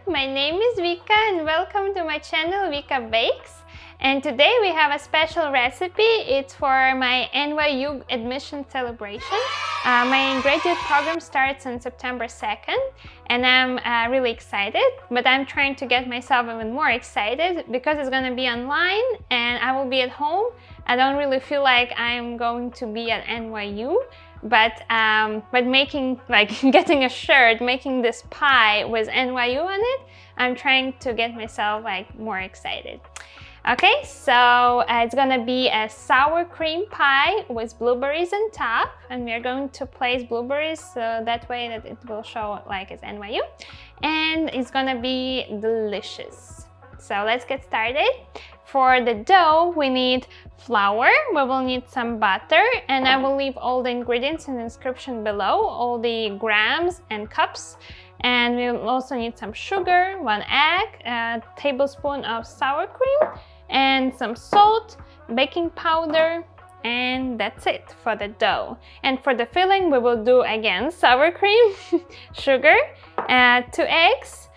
my name is Vika and welcome to my channel Vika Bakes. And today we have a special recipe. It's for my NYU admission celebration. My graduate program starts on September 2nd and I'm really excited, but I'm trying to get myself even more excited because it's going to be online and I will be at home. I don't really feel like I'm going to be at NYU, but making, getting a shirt, making this pie with NYU on it, I'm trying to get myself more excited. Okay, so it's gonna be a sour cream pie with blueberries on top, and we're going to place blueberries so that way that it will show like it's NYU, and it's gonna be delicious. So let's get started. For the dough, we need flour, we will need some butter, and I will leave all the ingredients in the description below, all the grams and cups. And we will also need some sugar, 1 egg, a tablespoon of sour cream, and some salt, baking powder, and that's it for the dough. And for the filling, we will do again sour cream, sugar, 2 eggs,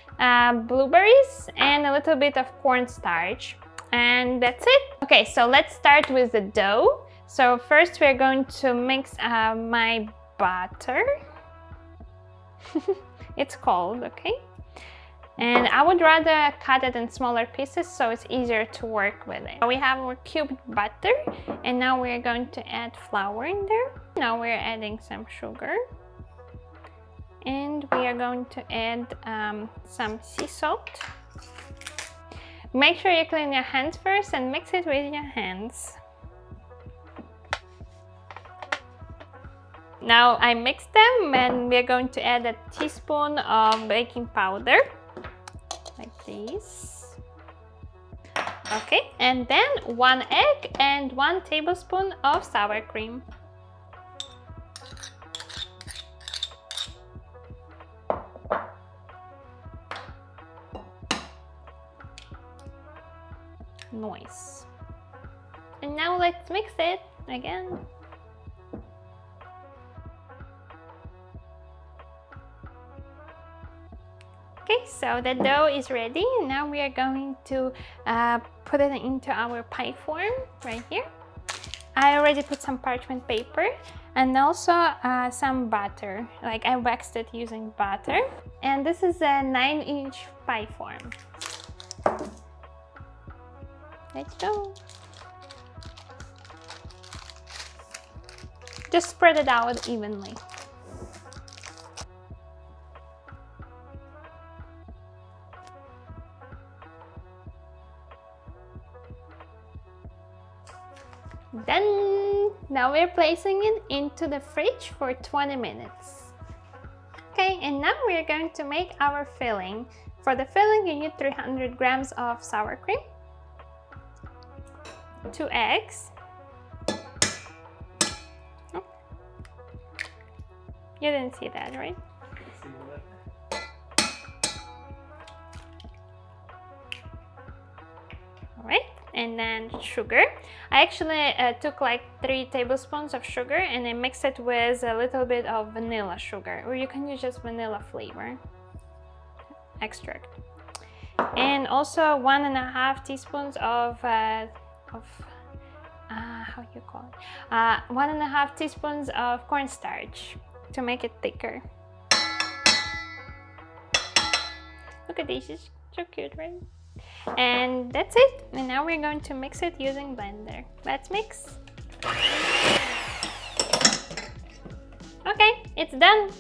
blueberries, and a little bit of cornstarch. And that's it. Okay, so let's start with the dough. So first we're going to mix my butter. It's cold, okay? And I would rather cut it in smaller pieces so it's easier to work with it. We have our cubed butter, and now we're going to add flour in there. Now we're adding some sugar. And we are going to add some sea salt. Make sure you clean your hands first and mix it with your hands. Now I mixed them and we're going to add a teaspoon of baking powder, like this. Okay, and then 1 egg and 1 tablespoon of sour cream. Nice. And now let's mix it again. Okay, so the dough is ready. Now we are going to put it into our pie form right here. I already put some parchment paper and also some butter. I waxed it using butter. And this is a 9-inch pie form. Let's go. Just spread it out evenly. Done! Now we're placing it into the fridge for 20 minutes. Okay, and now we're going to make our filling. For the filling, you need 300 grams of sour cream, 2 eggs. Oh. You didn't see that, right? Alright, and then sugar. I actually took 3 tablespoons of sugar and I mixed it with a little bit of vanilla sugar, or you can use just vanilla flavor extract. And also 1.5 teaspoons of how you call it? 1.5 teaspoons of cornstarch to make it thicker. Look at these, it's so cute, right? And that's it. And now we're going to mix it using blender. Let's mix. Okay, it's done.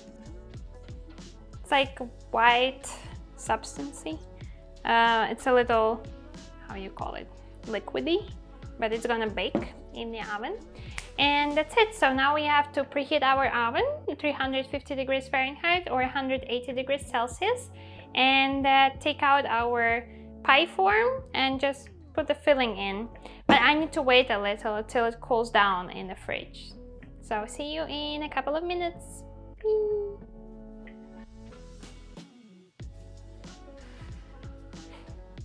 It's like white substancy. It's a little, how you call it, liquidy, but it's gonna bake in the oven. And that's it. So now we have to preheat our oven, 350 degrees Fahrenheit or 180 degrees Celsius, and take out our pie form and just put the filling in. But I need to wait a little until it cools down in the fridge. So see you in a couple of minutes.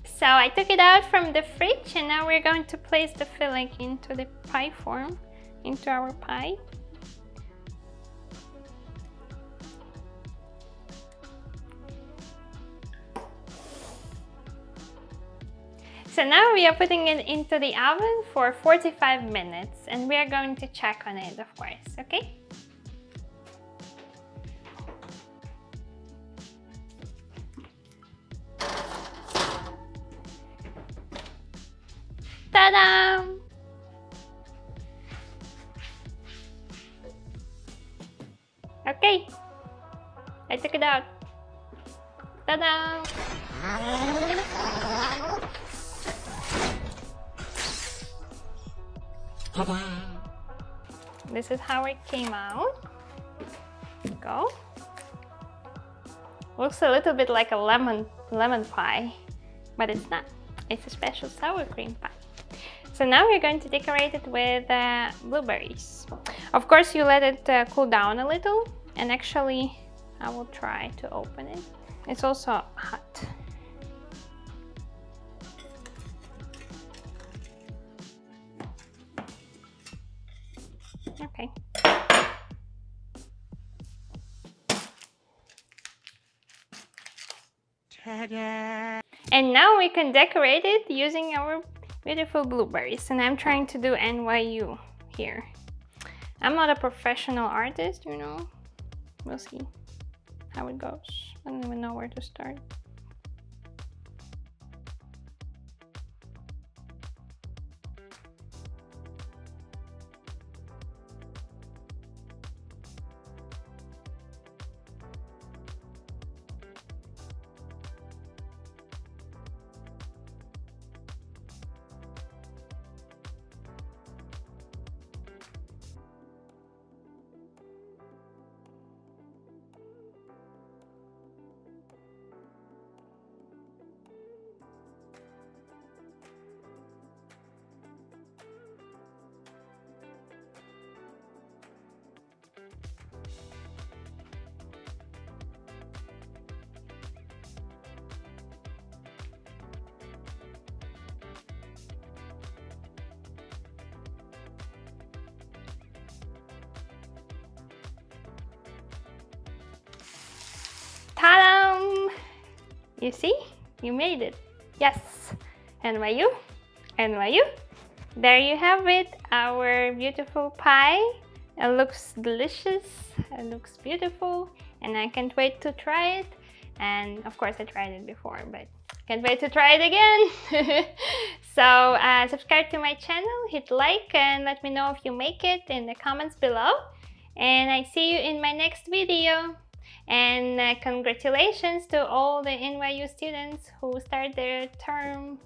So I took it out from the fridge and now we're going to place the filling into the pie form, into our pie. So now we are putting it into the oven for 45 minutes and we are going to check on it, of course, okay? Ta-da! Okay, I took it out. Ta-da! This is how it came out. Go. Looks a little bit like a lemon pie, but it's not. It's a special sour cream pie. So now we're going to decorate it with blueberries. Of course, you let it cool down a little, and actually I will try to open it. It's also hot. Okay. Ta-da! And now we can decorate it using our beautiful blueberries. And I'm trying to do NYU here. I'm not a professional artist, you know. We'll see how it goes. I don't even know where to start. Ta-da! You see? You made it. Yes! NYU, NYU. There you have it, our beautiful pie. It looks delicious, it looks beautiful, and I can't wait to try it. And of course I tried it before, but can't wait to try it again. So subscribe to my channel, hit like, and let me know if you make it in the comments below. And I see you in my next video. And congratulations to all the NYU students who started their term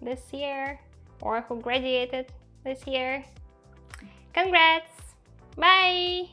this year or who graduated this year. Congrats! Bye!